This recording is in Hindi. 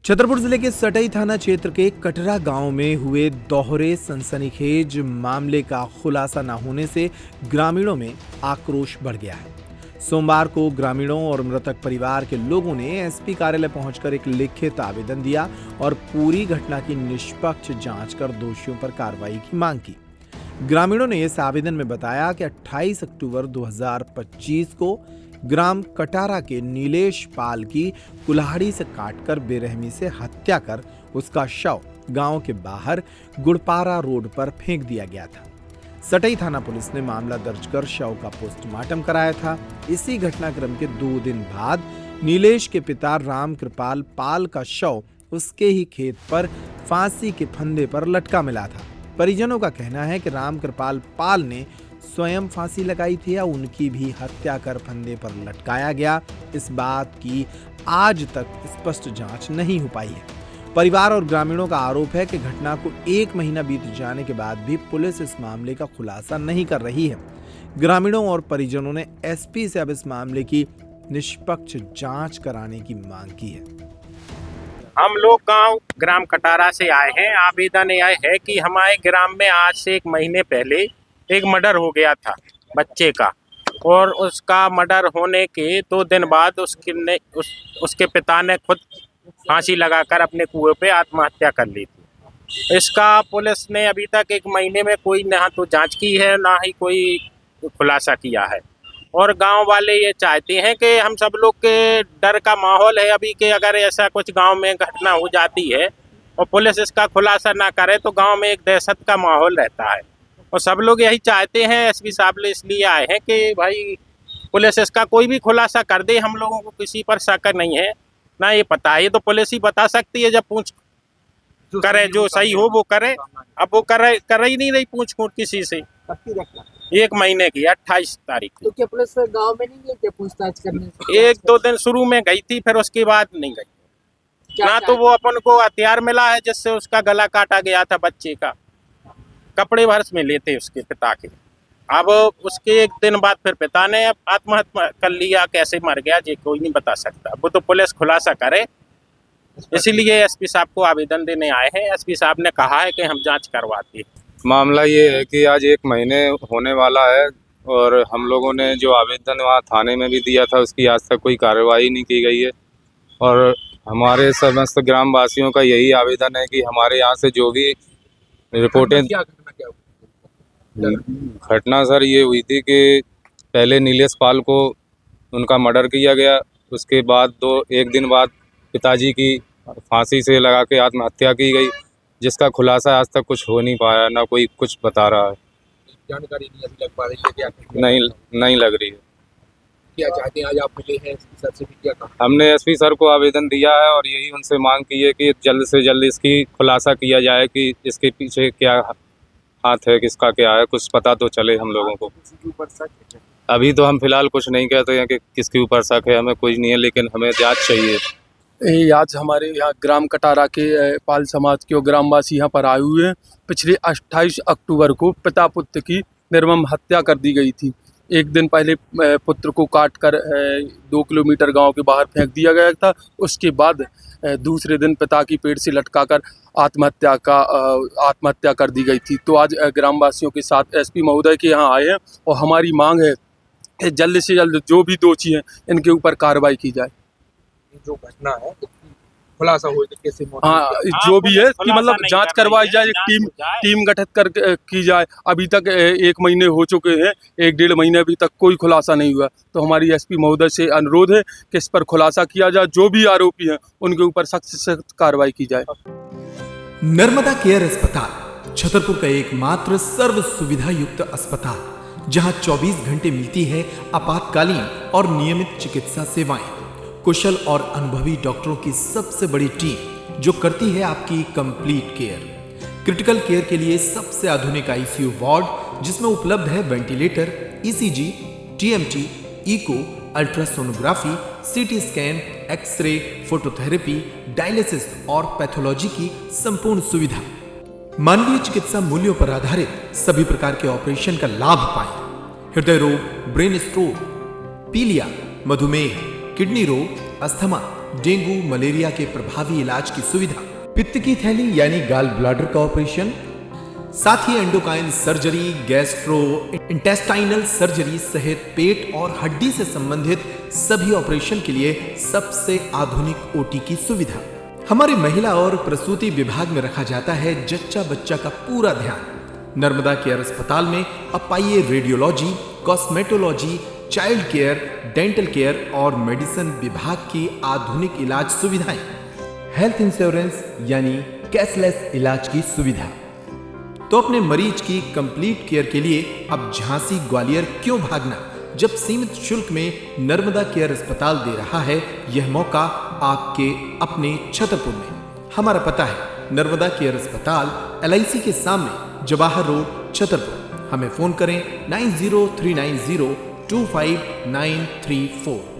छतरपुर जिले के सटई थाना क्षेत्र के कटरा गांव में हुए दोहरे सनसनीखेज मामले का खुलासा न होने से ग्रामीणों में आक्रोश बढ़ गया है। सोमवार को ग्रामीणों और मृतक परिवार के लोगों ने एसपी कार्यालय पहुंचकर एक लिखित आवेदन दिया और पूरी घटना की निष्पक्ष जांच कर दोषियों पर कार्रवाई की मांग की। ग्रामीणों ने इस आवेदन में बताया कि 28 अक्टूबर 2025 को ग्राम कटारा के नीलेश पाल की कुल्हाड़ी से काटकर बेरहमी से हत्या कर उसका शव गांव के बाहर गुड़पारा रोड पर फेंक दिया गया था। सटई थाना पुलिस ने मामला दर्ज कर शव का पोस्टमार्टम कराया था। इसी घटनाक्रम के 2 दिन बाद नीलेश के पिता राम कृपाल पाल का शव उसके ही खेत पर फांसी के फंदे पर लटका मिला था। परिजनों का कहना है कि राम कृपाल पाल ने स्वयं फांसी लगाई थी या उनकी भी हत्या कर फंदे पर लटकाया गया, इस बात की आज तक स्पष्ट जांच नहीं हो पाई है। परिवार और ग्रामीणों का आरोप है कि घटना को 1 महीना बीत जाने के बाद भी पुलिस इस मामले का खुलासा नहीं कर रही है। ग्रामीणों और परिजनों ने एसपी से अब इस मामले की निष्पक्ष जांच कराने की मांग की है। हम लोग गांव ग्राम कटारा से आए हैं। आवेदन यह है कि हमारे ग्राम में आज से 1 महीने पहले एक मर्डर हो गया था बच्चे का, और उसका मर्डर होने के 2 दिन बाद उसके पिता ने खुद फांसी लगाकर अपने कुएं पे आत्महत्या कर ली थी। इसका पुलिस ने अभी तक 1 महीने में कोई ना तो जांच की है, ना ही कोई खुलासा किया है। और गांव वाले ये चाहते हैं कि हम सब लोग के डर का माहौल है अभी के, अगर ऐसा कुछ गांव में घटना हो जाती है और पुलिस इसका खुलासा ना करे तो गांव में एक दहशत का माहौल रहता है। और सब लोग यही चाहते हैं, एसपी साहब इसलिए आए हैं कि भाई पुलिस इसका कोई भी खुलासा कर दे। हम लोगों को किसी पर शक नहीं है, ना ये पता है, ये तो पुलिस ही बता सकती है। जब पूछ करे जो सही हो वो करे, अब वो कर ही नहीं रही पूछ किसी से। 1 महीने की 28 तारीख तो क्या पुलिस गांव में नहीं गई क्या पूछताछ करने? 1-2 दिन शुरू में गई थी, फिर उसके बाद नहीं गई। ना तो वो अपन को हथियार मिला है जिससे उसका गला काटा गया था बच्चे का, कपड़े भर्स में लेते उसके पिता के। अब उसके 1 दिन बाद फिर पिता ने आत्महत्या कर लिया। कैसे मर गया ये कोई नहीं बता सकता, वो तो पुलिस खुलासा करे। इसीलिए एसपी साहब को आवेदन देने आए हैं। एसपी साहब ने कहा है कि हम जांच करवाते हैं। मामला ये है कि आज 1 महीने होने वाला है और हम लोगों ने जो आवेदन वहाँ थाने में भी दिया था उसकी आज तक कोई कार्रवाई नहीं की गई है। और हमारे समस्त ग्रामवासियों का यही आवेदन है कि हमारे यहाँ से जो भी रिपोर्टें घटना सर ये हुई थी कि पहले नीलेश पाल को उनका मर्डर किया गया, उसके बाद 1 दिन बाद पिताजी की फांसी से लगा के आत्महत्या की गई, जिसका खुलासा आज तक कुछ हो नहीं पाया, ना कोई कुछ बता रहा है। जानकारी नहीं अभी लग पा रही है क्या? नहीं लग रही है। क्या चाहते हैं? आज आप मिले हैं एसपी सर से, भी क्या कहा? हमने एसपी सर को आवेदन दिया है और यही उनसे मांग की है कि जल्द से जल्द इसकी खुलासा किया जाए कि इसके पीछे क्या हाथ है, किसका क्या है, कुछ पता तो चले हम लोगों को। किसी के ऊपर शक है? अभी तो हम फिलहाल कुछ नहीं कहते हैं कि किसके ऊपर शक है, हमें कुछ नहीं है, लेकिन हमें जांच चाहिए। आज हमारे यहाँ ग्राम कटारा के पाल समाज के ग्रामवासी यहाँ पर आए हुए हैं। पिछले 28 अक्टूबर को पिता पुत्र की निर्मम हत्या कर दी गई थी। 1 दिन पहले पुत्र को काटकर 2 किलोमीटर गांव के बाहर फेंक दिया गया था। उसके बाद दूसरे दिन पिता की पेट से लटकाकर आत्महत्या कर दी गई थी। तो आज ग्रामवासियों के साथ एसपी महोदय के यहाँ आए हैं और हमारी मांग है कि जल्द से जल्द जो भी दोषी हैं इनके ऊपर कार्रवाई की जाए। जो घटना है खुलासा हो कैसे? हाँ, जो भी है कि मतलब जांच करवाई जाए, एक टीम गठित कर की जाए। अभी तक 1 महीने हो चुके हैं, 1-1.5 महीने अभी तक कोई खुलासा नहीं हुआ। तो हमारी एसपी महोदय से अनुरोध है कि इस पर खुलासा किया जाए, जो भी आरोपी हैं उनके ऊपर सख्त से सख्त कार्रवाई की जाए। नर्मदा केयर अस्पताल छतरपुर का एकमात्र सर्व सुविधा युक्त अस्पताल, जहां 24 घंटे मिलती है आपातकालीन और नियमित चिकित्सा सेवाएं। कुशल और अनुभवी डॉक्टरों की सबसे बड़ी टीम जो करती है आपकी कंप्लीट केयर। क्रिटिकल केयर के लिए सबसे आधुनिक आईसीयू वार्ड, जिसमें उपलब्ध है ventilator, ECG, TMT, echo, ultrasonography, CT scan, x-ray, phototherapy, dialysis और पैथोलॉजी की संपूर्ण सुविधा। मानवीय चिकित्सा मूल्यों पर आधारित सभी प्रकार के ऑपरेशन का लाभ पाएं। हृदय रोग, ब्रेन स्ट्रोक, पीलिया, मधुमेह, किडनी रोग, अस्थमा, डेंगू मलेरिया के प्रभावी इलाज की सुविधा, पित्त की थैली यानी गाल ब्लैडर का ऑपरेशन, साथ ही endocrine surgery, gastrointestinal surgery सहित पेट और हड्डी से संबंधित सभी ऑपरेशन के लिए सबसे आधुनिक ओटी की सुविधा। हमारे महिला और प्रसूति विभाग में रखा जाता है जच्चा बच्चा का पूरा ध्यान। नर्मदा केयर अस्पताल में अब पाइए radiology, cosmetology, child care, dental care और मेडिसिन विभाग की आधुनिक इलाज सुविधाएं, हेल्थ इंश्योरेंस यानी कैशलेस इलाज की सुविधा। तो अपने मरीज की कंप्लीट केयर के लिए अब झांसी ग्वालियर क्यों भागना, जब सीमित शुल्क में नर्मदा केयर अस्पताल दे रहा है यह मौका आपके अपने छतरपुर में। हमारा पता है नर्मदा केयर अस्पताल LIC के सामने, जवाहर रोड, छतरपुर। हमें फोन करें 9039025934।